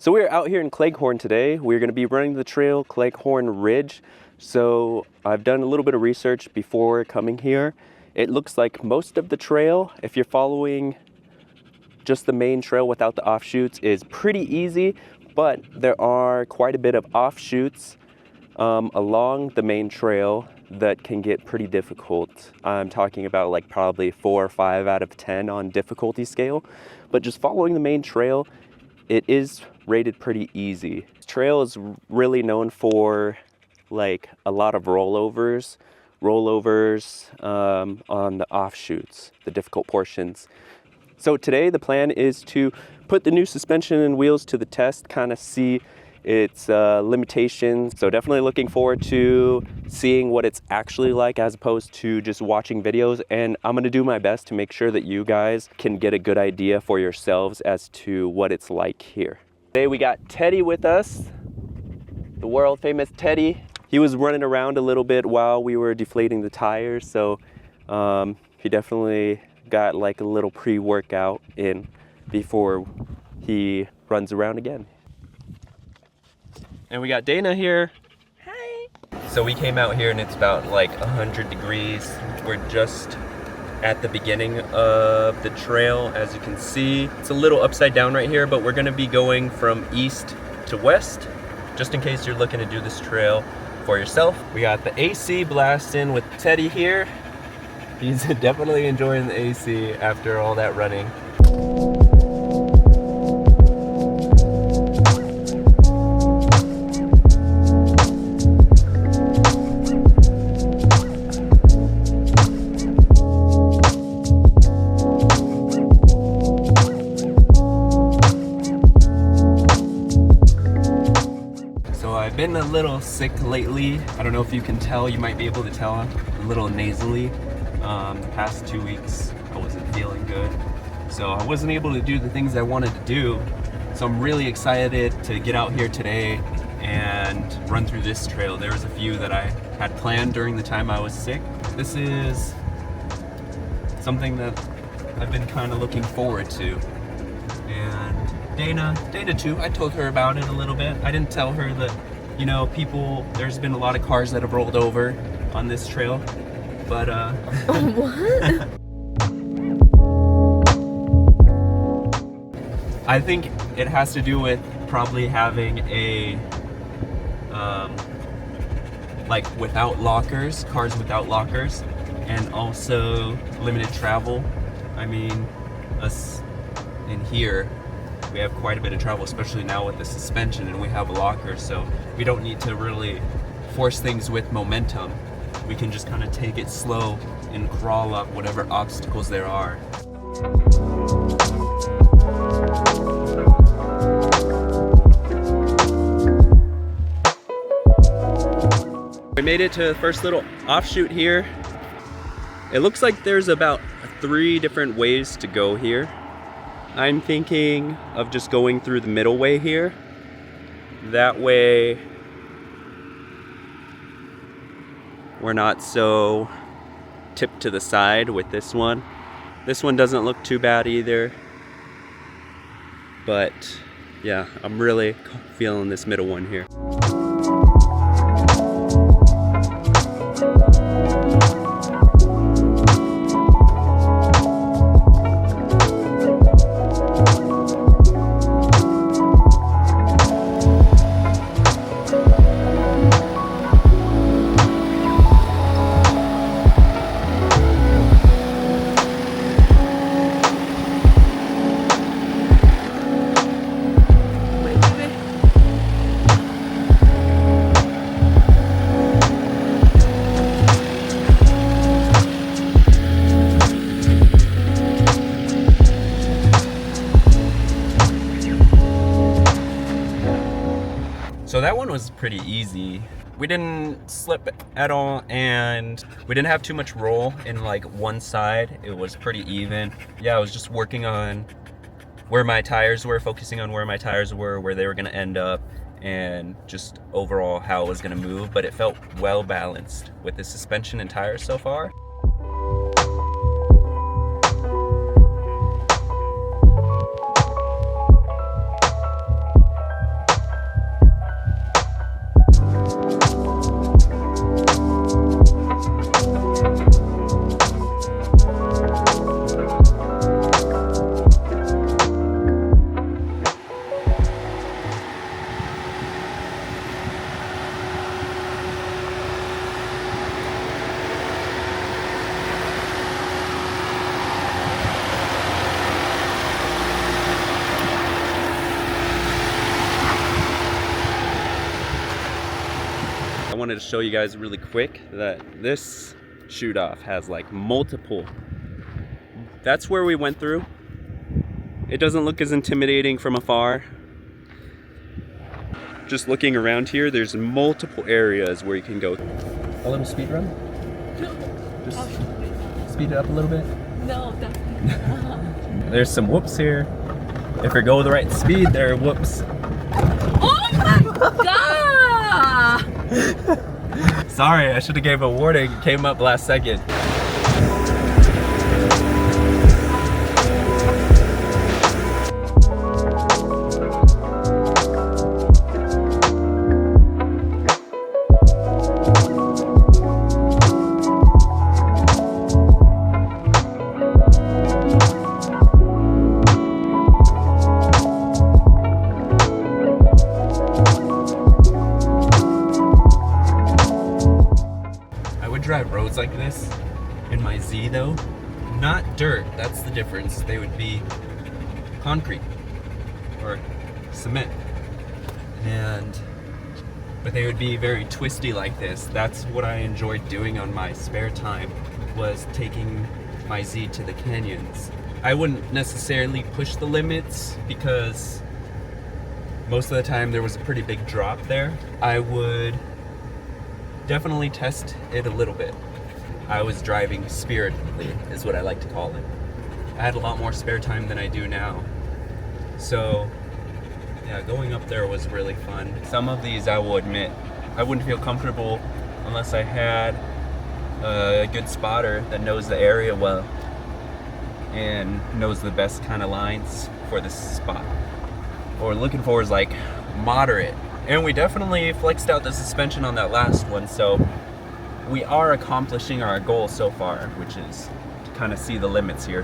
So we're out here in Cleghorn today. We're going to be running the trail Cleghorn Ridge. So I've done a little bit of research before coming here. It looks like most of the trail, if you're following just the main trail without the offshoots, is pretty easy, but there are quite a bit of offshoots along the main trail that can get pretty difficult. I'm talking about like probably 4 or 5 out of 10 on difficulty scale, but just following the main trail, it is rated pretty easy. This trail is really known for like a lot of rollovers on the offshoots, the difficult portions. So today the plan is to put the new suspension and wheels to the test, kind of see its limitations. So definitely looking forward to seeing what it's actually like as opposed to just watching videos. And I'm gonna do my best to make sure that you guys can get a good idea for yourselves as to what it's like here. Today we got Teddy with us, the world famous Teddy. He was running around a little bit while we were deflating the tires. So he definitely got like a little pre-workout in before he runs around again. And we got Dana here. Hi. So we came out here and it's about like 100 degrees. We're just at the beginning of the trail. As you can see, it's a little upside down right here, but we're gonna be going from east to west, just in case you're looking to do this trail for yourself. We got the AC blasting with Teddy here. He's definitely enjoying the AC after all that running. I've been a little sick lately. I don't know if you can tell, you might be able to tell, a little nasally. The past 2 weeks I wasn't feeling good, so I wasn't able to do the things I wanted to do. So I'm really excited to get out here today and run through this trail. There was a few that I had planned during the time I was sick. This is something that I've been kind of looking forward to. And Dana too, I told her about it a little bit. I didn't tell her that, you know, there's been a lot of cars that have rolled over on this trail, but What? I think it has to do with probably having a like without lockers, cars without lockers, and also limited travel. I mean, us in here, we have quite a bit of travel, especially now with the suspension, and we have a locker, so we don't need to really force things with momentum. We can just kind of take it slow and crawl up whatever obstacles there are. We made it to the first little offshoot here. It looks like there's about 3 different ways to go here. I'm thinking of just going through the middle way here. That way we're not so tipped to the side with this one. This one doesn't look too bad either. But yeah, I'm really feeling this middle one here. So that one was pretty easy. We didn't slip at all, and we didn't have too much roll in like one side. It was pretty even. Yeah, I was just working on where my tires were, focusing on where my tires were, where they were gonna end up, and just overall how it was gonna move, but it felt well balanced with the suspension and tires so far. wanted to show you guys really quick that this shoot off has like multiple. That's where we went through. It doesn't look as intimidating from afar. Just looking around here, there's multiple areas where you can go. A little speed run? Just speed it up a little bit? No, definitely not. There's some whoops here. If you go the right speed, there are whoops. Oh my god! Sorry, I should have gave a warning. It came up last second. Drive roads like this in my Z though, not dirt, that's the difference. They would be concrete or cement, but they would be very twisty like this. That's what I enjoyed doing on my spare time, was taking my Z to the canyons. I wouldn't necessarily push the limits because most of the time there was a pretty big drop there. I would definitely test it a little bit. I was driving spiritedly, is what I like to call it. I had a lot more spare time than I do now. So yeah, going up there was really fun. Some of these, I will admit, I wouldn't feel comfortable unless I had a good spotter that knows the area well and knows the best kind of lines for this spot. What we're looking for is like moderate. And we definitely flexed out the suspension on that last one, so we are accomplishing our goal so far, which is to kind of see the limits here.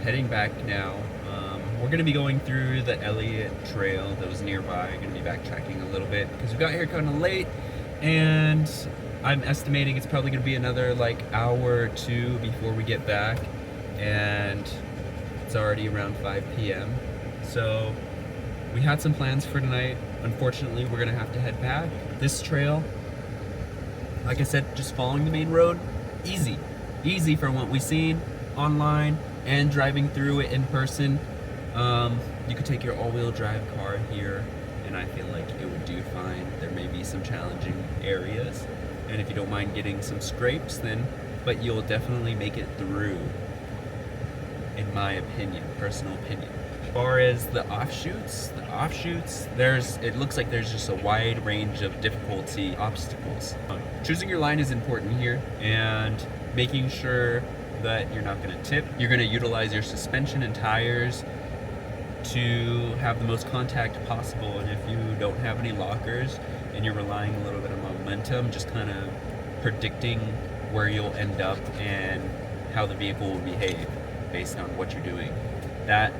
Heading back now. We're going to be going through the Elliott Trail that was nearby. Going to be backtracking a little bit because we got here kind of late, and I'm estimating it's probably going to be another like hour or two before we get back, and it's already around 5 p.m. So we had some plans for tonight. Unfortunately, we're going to have to head back. This trail, like I said, just following the main road, easy from what we've seen online and driving through it in person. You could take your all-wheel drive car here and I feel like it would do fine. There may be some challenging areas, and if you don't mind getting some scrapes, then but you'll definitely make it through, in my opinion, personal opinion. As far as the offshoots, it looks like there's just a wide range of difficulty obstacles. Choosing your line is important here, and making sure that you're not going to tip. You're going to utilize your suspension and tires to have the most contact possible, and if you don't have any lockers and you're relying a little bit of momentum, just kind of predicting where you'll end up and how the vehicle will behave based on what you're doing. That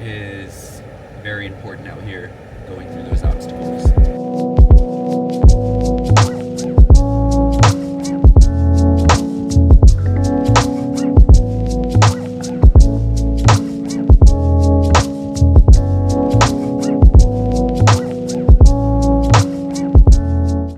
is very important out here, going through those